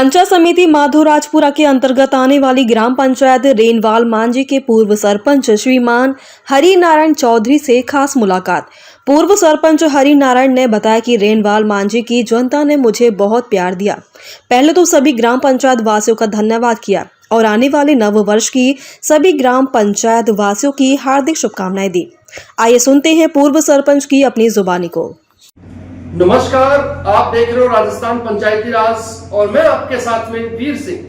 पंचायत समिति माधोराजपुरा के अंतर्गत आने वाली ग्राम पंचायत रेनवाल मांझी के पूर्व सरपंच श्रीमान हरि नारायण चौधरी से खास मुलाकात। पूर्व सरपंच हरि नारायण ने बताया कि रेनवाल मांझी की जनता ने मुझे बहुत प्यार दिया। पहले तो सभी ग्राम पंचायत वासियों का धन्यवाद किया और आने वाले नव वर्ष की सभी ग्राम पंचायत वासियों की हार्दिक शुभकामनाएं दी। आइए सुनते हैं पूर्व सरपंच की अपनी जुबानी को। नमस्कार, आप देख रहे हो राजस्थान पंचायती राज और मैं आपके साथ में वीर सिंह।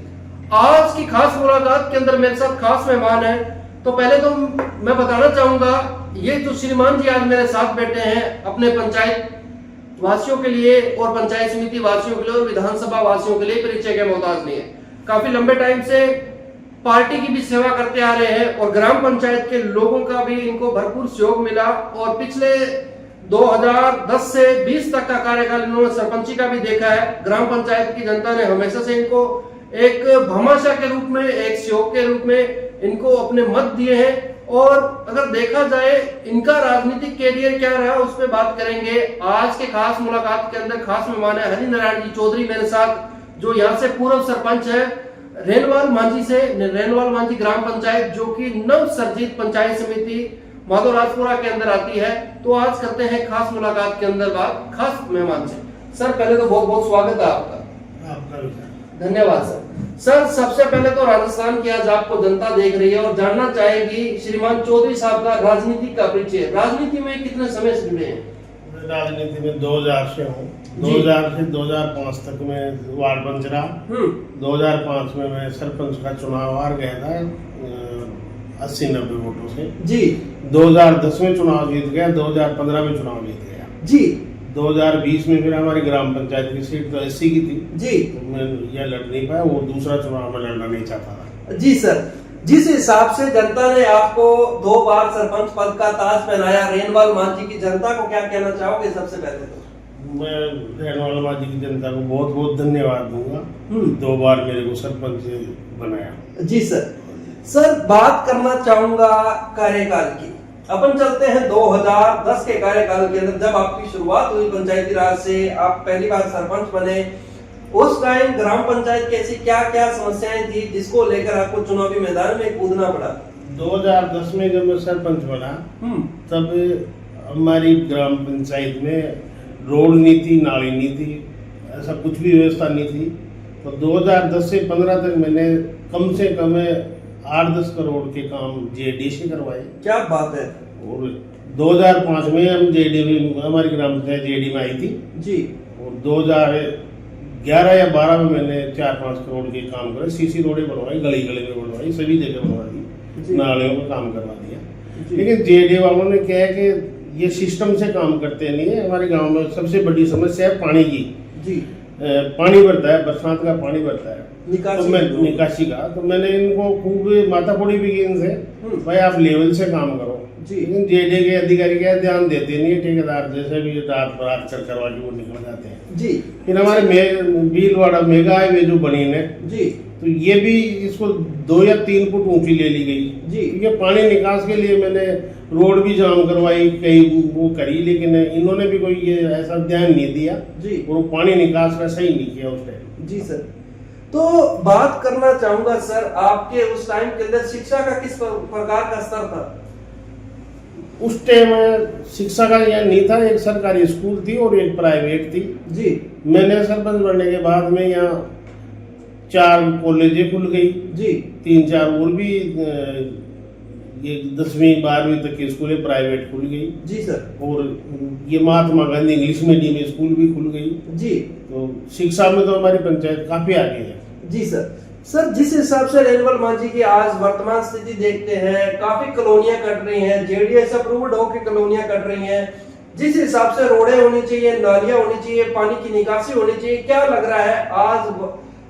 आज की खास मुलाकात के अंदर मेरे साथ खास मेहमान है। तो पहले तो मैं बताना चाहूंगा, ये जो श्रीमान जी आज मेरे साथ बैठे हैं अपने पंचायत वासियों के लिए और पंचायत समिति वासियों के लिए और विधानसभा वासियों के लिए परिचय के मोहताज नहीं है। काफी लंबे टाइम से पार्टी की भी सेवा करते आ रहे हैं और ग्राम पंचायत के लोगों का भी इनको भरपूर सहयोग मिला और पिछले 2010 से 20 तक का कार्यकाल इन्होंने सरपंची का भी देखा है। ग्राम पंचायत की जनता ने हमेशा से इनको एक भामाशाह के रूप में, एक सहयोग के रूप में इनको अपने मत दिए हैं। और अगर देखा जाए इनका राजनीतिक कैरियर क्या रहा उस पर बात करेंगे। आज के खास मुलाकात के अंदर खास मेहमान है हरि नारायण जी चौधरी मेरे साथ, जो यहाँ से पूर्व सरपंच है रेनवाल मांझी से, रेनवाल मांझी ग्राम पंचायत जो कि नव सर्जित पंचायत समिति माधोराजपुरा के अंदर आती है। तो आज करते हैं खास मुलाकात के अंदर बात खास मेहमान से। सर पहले तो बहुत बहुत स्वागत है आपका। धन्यवाद सर। सर सबसे पहले तो राजस्थान की आज आपको जनता देख रही है और जानना चाहेगी श्रीमान चौधरी साहब का राजनीति का परिचय। राजनीति में कितने समय से जुड़े हैं? राजनीति में 2000 से हूँ। 2000 से 2005 तक में वार्ड पंच रहा। 2005 में मैं सरपंच का चुनाव हार गया था 80-90 वोटों से जी। 2010 में चुनाव जीत गया, 2015 में चुनाव जीत गया जी। 2020 में फिर हमारी ग्राम पंचायत की सीट तो 80 की थी जी, तो मैं यह लड़ नहीं पाया। वो दूसरा चुनाव में लड़ना नहीं चाहता था जी। सर जिस हिसाब से जनता ने आपको 2 बार सरपंच पद का ताज पहनाया, रेनवाल मांझी की जनता को क्या कहना चाहोगे? सबसे पहले तो मैं रेनवाल मांझी की जनता को बहुत बहुत धन्यवाद दूंगा, 2 बार मेरे को सरपंच बनाया जी। सर बात करना चाहूंगा कार्यकाल की। अपन चलते हैं 2010 के कार्यकाल के अंदर, जब आपकी शुरुआत हुई पंचायती राज से, आप पहली बार सरपंच बने। उस टाइम ग्राम पंचायत की ऐसी क्या क्या समस्याएं थी जिसको लेकर आपको चुनावी मैदान में कूदना पड़ा? 2010 में जब मैं सरपंच बना तब हमारी ग्राम पंचायत में रोड नहीं थी, नाली नहीं थी, ऐसा कुछ भी व्यवस्था नहीं थी। तो 2010 से 15 तक मैंने कम से कम 8-10 करोड़ के काम जेडी से करवाए। क्या बात है। और 2005 में हम जेडी में, हमारी ग्राम पंचायत जेडी में आई थी जी। और 2011 या 12 में मैंने 4-5 करोड़ के काम करे। सीसी रोडें बनवाई, गली गली में बनवाई, सभी जगह बनवा दी, नालियों में काम करवा दिया। लेकिन जेडी वालों ने क्या है कि ये सिस्टम से काम करते नहीं है। हमारे गाँव में सबसे बड़ी समस्या है पानी की जी। पानी भरता है, बरसात का पानी भरता है निकासी का। तो मैंने इनको खूब माथापड़ी भी की इनसे, भाई आप लेवल से काम करो जी। लेकिन जेडी के अधिकारी क्या ध्यान देते नहीं है, ठेकेदार जैसे भी रात बरात करवा के वो निकल जाते हैं जी। फिर हमारे भीलवाड़ा मेगा हाईवे जो बनी है जी, तो ये भी इसको 2 या 3 फुट ऊंची ले ली गई जी। ये पानी निकास के लिए मैंने रोड भी जाम करवाई, कई वो करी, लेकिन इन्होंने भी कोई ये ऐसा ध्यान नहीं दिया जी। और पानी निकास का सही नहीं किया उस टाइम जी। सर तो बात करना चाहूंगा सर, आपके उस टाइम के अंदर शिक्षा का किस प्रकार का स्तर था? उस टाइम शिक्षा का यह नहीं था, एक सरकारी स्कूल थी और एक प्राइवेट थी जी। मैंने सरपंच बनने के बाद में यहाँ 4 कॉलेजें खुल गई जी, 3-4 और भी ये 10वीं 12वीं तक की स्कूलें प्राइवेट खुल गई जी। सर और ये Mahatma Gandhi English medium school भी खुल गई जी। तो शिक्षा में तो हमारी पंचायत काफी आगे है जी। सर जिस हिसाब से रेनवाल मांझी की आज वर्तमान स्थिति देखते हैं, काफी कॉलोनियां कट रही हैं, जेडीएस अप्रूव्ड होकर कॉलोनियां कट रही हैं। जिस हिसाब से रोडें होनी चाहिए, नालियां होनी चाहिए, पानी की निकासी होनी चाहिए, क्या लग रहा है आज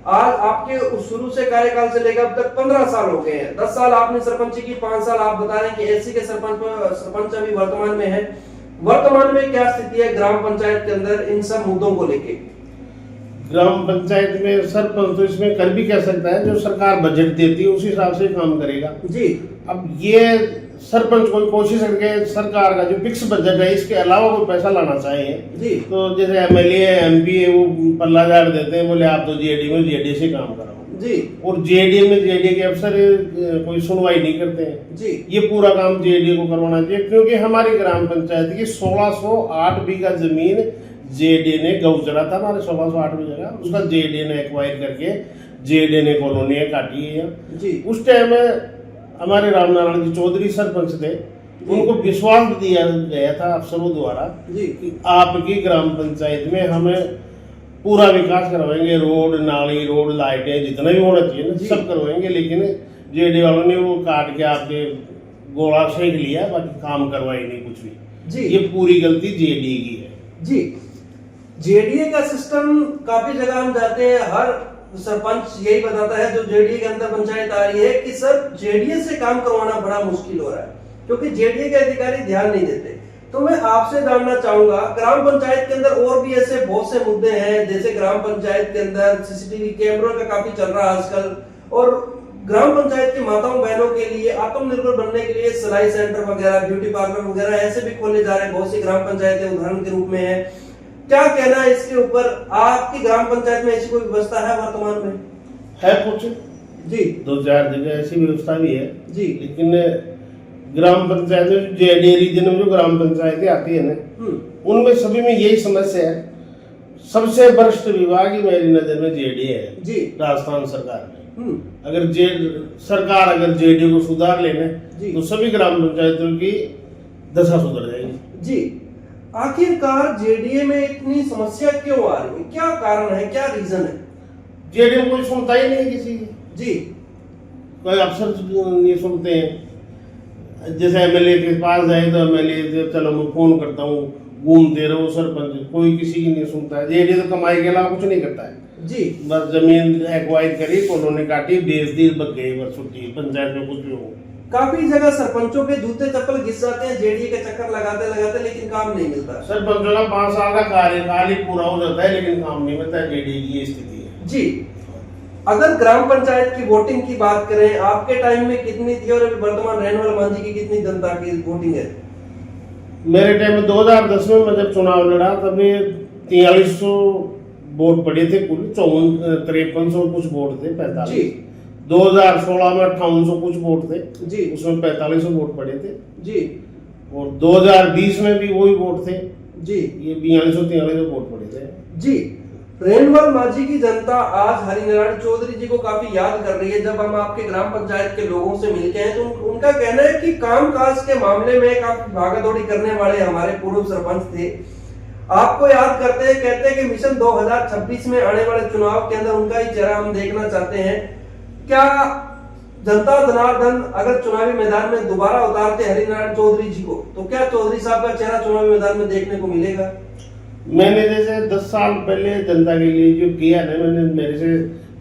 आपके शुरू से कार्यकाल से लेकर अब तक 15 साल हो गए हैं। 10 साल आपने सरपंची की, 5 साल आप बता रहे हैं कि एसी के सरपंच अभी वर्तमान में है। वर्तमान में क्या स्थिति है ग्राम पंचायत के अंदर इन सब मुद्दों को लेके? ग्राम पंचायत में सरपंच तो इसमें कर भी कह सकता है, जो सरकार बजट देती है उस हिसाब से काम करेगा जी। अब ये सरपंच कोई कोशिश करके सरकार का जो फिक्स बजट है इसके अलावा कोई पैसा लाना चाहिए जी। तो जैसे एमएलए एमपी है वो पल्ला झाड़ देते हैं, बोले आप तो जेडी में जेडी से काम कराओ जी। और जेडी में जेडी के अफसर कोई सुनवाई नहीं करते हैं जी। ये पूरा काम जेडी को करवाना चाहिए, क्योंकि हमारी ग्राम पंचायत की 1608 बीघा जमीन जेडी ने गौचरा था, हमारे 1608 बीघा का, उसका जेडी ने एक्वायर करके जेडी ने कॉलोनियां काटी है जी। उस टाइम हमारे रामनारायण जी चौधरी सरपंच थे, उनको विश्वास दिया गया था अफसरों द्वारा जी। कि आपकी ग्राम पंचायत में हमें पूरा विकास करवाएंगे, रोड नाली रोड लाइटें जितना भी होना चाहिए ना सब करवाएंगे, लेकिन जेडी वालों ने वो काट के आपके गोला सेक लिया, बाकी काम करवाई नहीं कुछ भी जी। ये पूरी गलती जेडी की है जी। जेडीए का सिस्टम काफी जगह हम जाते हैं, हर सरपंच यही बताता है जो जेडीए के अंदर पंचायत आ रही है कि सर जेडीए से काम करवाना बड़ा मुश्किल हो रहा है क्योंकि जेडीए के अधिकारी ध्यान नहीं देते। तो मैं आपसे जानना चाहूंगा, ग्राम पंचायत के अंदर और भी ऐसे बहुत से मुद्दे हैं, जैसे ग्राम पंचायत के अंदर सीसीटीवी कैमरों का काफी चल रहा है आजकल, और ग्राम पंचायत की माताओं बहनों के लिए आत्मनिर्भर बनने के लिए सिलाई सेंटर वगैरह, ब्यूटी पार्लर वगैरह ऐसे भी खोले जा रहे हैं, बहुत सी ग्राम पंचायतें उदाहरण के रूप में है। क्या कहना है इसके ऊपर? आपकी ग्राम पंचायत में ऐसी कोई व्यवस्था है वर्तमान में? है कुछ जी। 2-4 जगह ऐसी व्यवस्था भी है जी। लेकिन ग्राम पंचायत में जेडी रीजन में जो ग्राम पंचायतें आती है ना उनमें सभी में यही समस्या है। सबसे वरिष्ठ विभाग ही मेरी नजर में जेडी है जी। राजस्थान सरकार में। अगर सरकार अगर जेडी को सुधार लेने तो सभी ग्राम पंचायतों की दशा सुधर जाएगी। जी। आखिरकार जेडीए में इतनी समस्या क्यों आ रही है? क्या कारण है, क्या रीजन है? जेडी में कोई सुनता ही नहीं किसी की। जी। कोई अफसर नहीं सुनते हैं, जैसे एमएलए के पास जाए तो एमएलए चलो मैं फोन करता हूँ, घूमते रहो सरपंच, कोई किसी की नहीं सुनता है। जेडी तो कमाई के अलावा कुछ नहीं करता है जी। बस जमीन एक्वायर करी, कॉलोनी काटी, बेच दी, बच गई, बस छुट्टी, पंचायत में कुछ भी हो। काफी जगह सरपंचों के जूते चप्पल घिस जाते हैं जेडीए के चक्कर लगाते लगाते, लेकिन काम नहीं मिलता। सरपंचों का 5 साल का कार्यकाल ही पूरा हो जाता है लेकिन काम नहीं मिलता है, जेडी की ये स्थिति है। जी। अगर ग्राम पंचायत की वोटिंग की बात करें, आपके टाइम में कितनी थी और अभी वर्तमान रेणुवाल मांझी की कितनी जनता की वोटिंग है? मेरे टाइम में 2010 में मैं जब चुनाव लड़ा तब 4300 वोट पड़े थे, कुल 5300 कुछ वोट थे, 45। 2016 में 5800 कुछ वोट थे जी। उसमें 4500 वोट पड़े थे जी। और 2020 में भी वही वोट थे जी। ये 4200-4300 वोट पड़े थे जी। रेणुवाल मांझी की जनता आज हरिनारायण चौधरी जी को काफी याद कर रही है। जब हम आपके ग्राम पंचायत के लोगों से मिलते हैं तो उनका कहना है कि कामकाज के मामले में काफी भागादौड़ी करने वाले हमारे पूर्व सरपंच थे, आपको याद करते हैं, कहते हैं कि मिशन 2026 में आने वाले चुनाव के अंदर उनका ही चेहरा हम देखना चाहते हैं। क्या जनता जनार्दन अगर चुनावी मैदान में दोबारा उतारते हरिनारायण चौधरी जी को तो क्या चौधरी साहब का चेहरा चुनावी मैदान में देखने को मिलेगा? मैंने जैसे 10 साल पहले जनता के लिए जो किया ना, मैंने मेरे से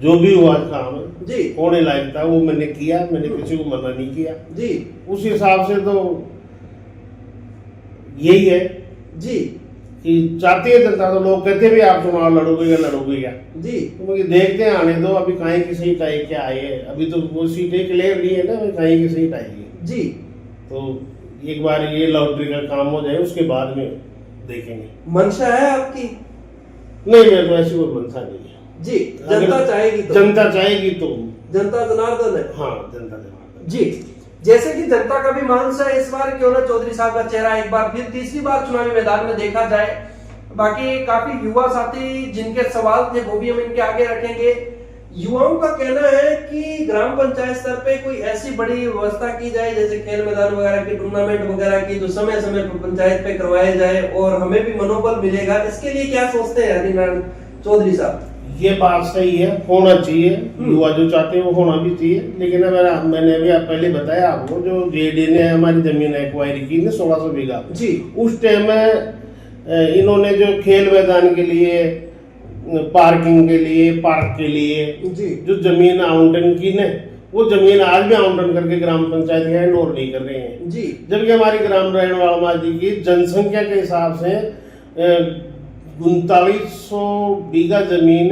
जो भी हुआ काम जी होने लायक था वो मैंने किया, मैंने किसी को मना नहीं किया जी। उस हिसाब से तो यही है जी कि चाहती है जनता, तो लोग कहते भी आप चुनाव लड़ोगे या लड़ोगे क्या जी। तो मुझे देखते हैं, आने दो, अभी कहीं की सीट आई क्या आई है, अभी तो वो सीटें क्लियर नहीं है ना, अभी कहीं की सीट आएगी जी। तो एक बार ये लॉटरी का काम हो जाए उसके बाद में देखेंगे। मंशा है आपकी? नहीं, मेरे को ऐसी कोई मंशा नहीं है जी। जनता चाहेगी तो? जनता चाहेगी तो जनता जनार्दन है। हाँ, जनता जनार्दन जी। जैसे कि जनता का भी मांस है, इस बार क्यों ना चौधरी साहब का चेहरा एक बार फिर तीसरी बार चुनावी मैदान में देखा जाए। बाकी काफी युवा साथी जिनके सवाल थे वो भी हम इनके आगे रखेंगे। युवाओं का कहना है कि ग्राम पंचायत स्तर पे कोई ऐसी बड़ी व्यवस्था की जाए, जैसे खेल मैदान वगैरह की, टूर्नामेंट वगैरह की, जो समय समय पर पंचायत पे करवाए जाए और हमें भी मनोबल मिलेगा। इसके लिए क्या सोचते हैं हरिनारायण चौधरी साहब? ये बात सही है, होना चाहिए, युवा जो चाहते हैं वो होना भी चाहिए। लेकिन अगर मैंने अभी पहले बताया आपको, जो जेडी ने हमारी जमीन एक्वायर की ना 1600 बीघा जी, उस टाइम में इन्होंने जो खेल मैदान के लिए, पार्किंग के लिए, पार्क के लिए जी जो जमीन आवंटन की ने, वो जमीन आज भी आवंटन करके ग्राम पंचायत हैंड ओवर नहीं कर रहे हैं जी। जबकि हमारी ग्राम रेणुवाल मांझी की जनसंख्या के हिसाब से 3900 बीघा जमीन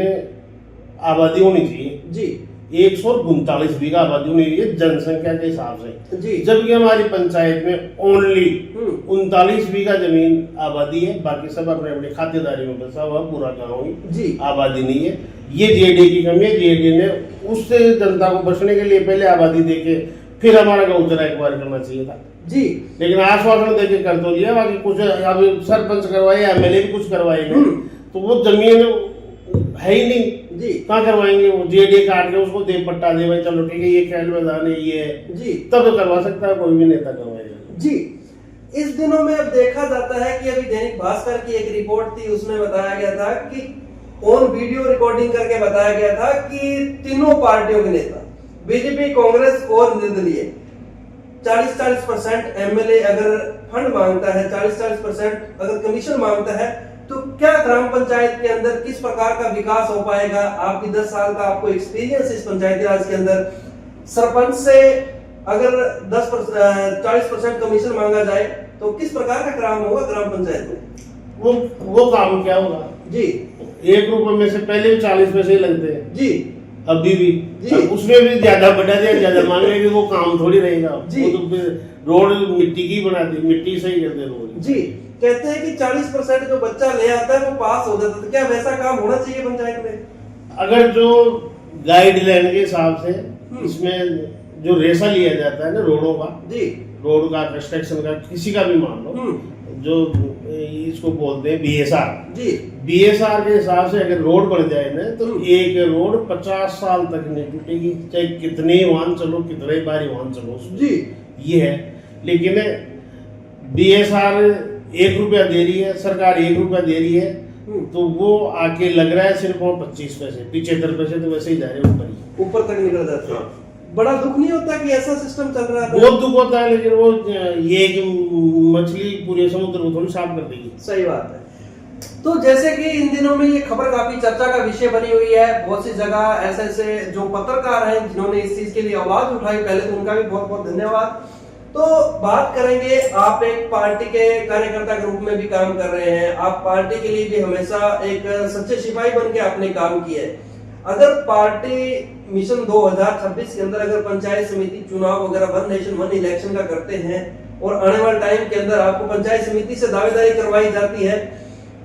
आबादी होनी चाहिए जी। 139 बीघा आबादी होनी है जनसंख्या के हिसाब से, जी। जबकि हमारी पंचायत में ओनली 39 बीघा जमीन आबादी है, बाकी सब अपने अपने खातेदारी में बसा हुआ, पूरा गाँव ही जी आबादी नहीं है। ये जेडी की कमी है। जेडी ने उससे जनता को बचने के लिए पहले आबादी देके फिर हमारा गौचरा एक बार करना चाहिए था जी, लेकिन आश्वासन देके कर तो लिया, बाकी कुछ अभी सरपंच करवाए, एमएलए भी कुछ करवाए नहीं, तो वो जमीन है ही नहीं जी कहाँ करवाएंगे। वो जेडी काट के उसको दे पट्टा दे, भाई चलो ठीक है ये खेल मैदान है ये है, जी तब करवा सकता है, कोई भी नेता करवाएगा। जी। इस दिनों में अब देखा जाता है कि अभी दैनिक भास्कर की एक रिपोर्ट थी, उसमें बताया गया था कि ऑन वीडियो रिकॉर्डिंग करके बताया गया था कि तीनों पार्टियों के नेता बीजेपी, कांग्रेस और निर्दलीय 40-40% एमएलए अगर फंड मांगता है, 40-40% अगर कमीशन मांगता है, तो क्या ग्राम पंचायत के अंदर किस प्रकार का विकास हो पाएगा? आपकी 10 साल का आपको एक्सपीरियंस इस पंचायती राज के अंदर, सरपंच से अगर 40% कमीशन मांगा जाए तो किस प्रकार का काम होगा ग्राम पंचायत में? वो काम क्या होगा जी, 1 रुपए में से पहले भी 40 पैसे ही लगते हैं जी, अभी भी, जी। उसमें भी ज्यादा बढ़ा दिया, ज्यादा मांग लेंगे, वो काम थोड़ी रहेगा। जी। वो तो फिर रोड मिट्टी की बना दी, मिट्टी सही कर दे रोड। जी। कहते हैं कि 40% जो बच्चा ले आता है वो पास हो जाता है, तो क्या वैसा काम होना चाहिए पंचायत में? अगर जो गाइडलाइन के हिसाब से इसमें जो रेशा लिया जाता है ना रोडों का, जी, रोड का, कंस्ट्रक्शन का, किसी का भी मान लो, जो इसको बोलते हैं बीएसआर, जी, बीएसआर के हिसाब से अगर रोड बन जाए ना तो एक रोड 50 साल तक नहीं टूटेगी, चाहे कितने वाहन चलो, कितने बारी वाहन चलो उसमें। जी, ये है। लेकिन बीएसआर 1 रुपया दे रही है, सरकार 1 रुपया दे रही है, तो वो आके लग रहा है सिर्फ 25 पैसे, 75 पैसे तो वैसे ही जा रहे हैं ऊपर तक निकल जाते हैं। बड़ा दुख नहीं होता कि ऐसा सिस्टम चल रहा है? बहुत दुख होता है, लेकिन वो ये कि मछली पूरे समुद्र को थोड़ी साफ कर देगी। सही बात है। तो जैसे कि इन दिनों में ये खबर काफी चर्चा का विषय बनी हुई है, बहुत सी जगह ऐसे ऐसे जो पत्रकार हैं जिन्होंने इस चीज के लिए आवाज उठाई, पहले तो उनका भी बहुत बहुत धन्यवाद। तो बात करेंगे, आप एक पार्टी के कार्यकर्ता के रूप में भी काम कर रहे हैं, आप पार्टी के लिए भी हमेशा एक सच्चे सिपाही बन के आपने काम किया है। अगर पार्टी मिशन 2026 के अंदर अगर पंचायत समिति चुनाव वगैरह 1 नेशन 1 इलेक्शन का करते हैं और आने वाले टाइम के अंदर आपको पंचायत समिति से दावेदारी करवाई जाती है,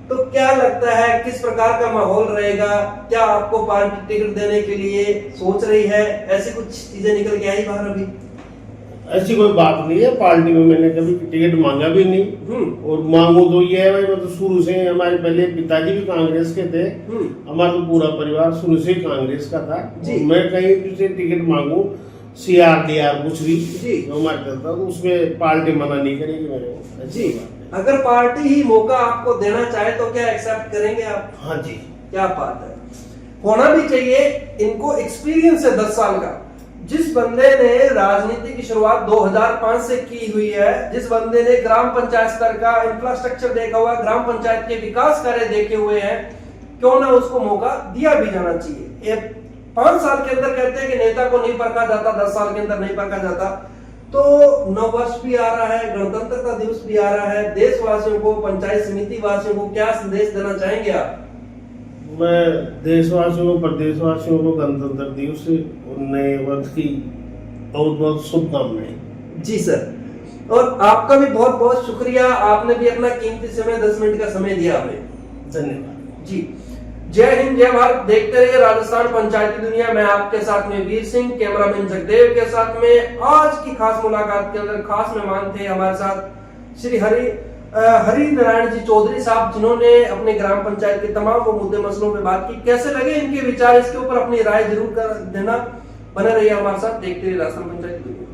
तो क्या लगता है किस प्रकार का माहौल रहेगा? क्या आपको पार्टी टिकट देने के लिए सोच रही है? ऐसी कुछ चीजें निकल के आई बाहर अभी? ऐसी कोई बात नहीं है, पार्टी में मैंने कभी टिकट मांगा भी नहीं, और मांगू तो ये है भाई, मतलब शुरू से हमारे पहले पिताजी भी कांग्रेस के थे, हमारा तो पूरा परिवार शुरू से कांग्रेस का था। मैं कहीं से टिकट मांगू, CRDR कुछ भी जो हमारे चलता, तो उसमें पार्टी मना नहीं करेगी मेरे को। जी, अगर पार्टी ही मौका आपको देना चाहे तो क्या एक्सेप्ट करेंगे आप? हाँ जी, क्या बात है, होना भी चाहिए। इनको एक्सपीरियंस है 10 साल का। जिस बंदे ने राजनीति की शुरुआत 2005 से की हुई है, जिस बंदे ने ग्राम पंचायत स्तर का इंफ्रास्ट्रक्चर देखा हुआ, ग्राम पंचायत के विकास कार्य देखे हुए हैं, क्यों ना उसको मौका दिया भी जाना चाहिए। 5 साल के अंदर कहते हैं कि नेता को नहीं परखा जाता, 10 साल के अंदर नहीं परखा जाता। तो नववर्ष भी आ रहा है, गणतंत्रता दिवस भी आ रहा है, देशवासियों को, पंचायत समिति वासियों को क्या संदेश देना चाहेंगे आप? मैं देशवासियों को, प्रदेशवासियों को गणतंत्र दिवस और नए वर्ष की बहुत बहुत शुभकामनाएं। जी सर, और आपका भी बहुत बहुत शुक्रिया, आपने भी अपना कीमती समय 10 मिनट का समय दिया हमें। धन्यवाद जी। जय हिंद, जय भारत। देखते रहिए राजस्थान पंचायती दुनिया। मैं आपके साथ में वीर सिंह, कैमरामैन जगदेव के साथ में। आज की खास मुलाकात के अंदर खास मेहमान थे हमारे साथ श्री हरि नारायण जी चौधरी साहब, जिन्होंने अपने ग्राम पंचायत के तमाम वो मुद्दे मसलों पे बात की। कैसे लगे इनके विचार, इसके ऊपर अपनी राय जरूर कर देना। बने रहिए हमारे साथ, देखते रहिए राजस्थान पंचायती दुनिया।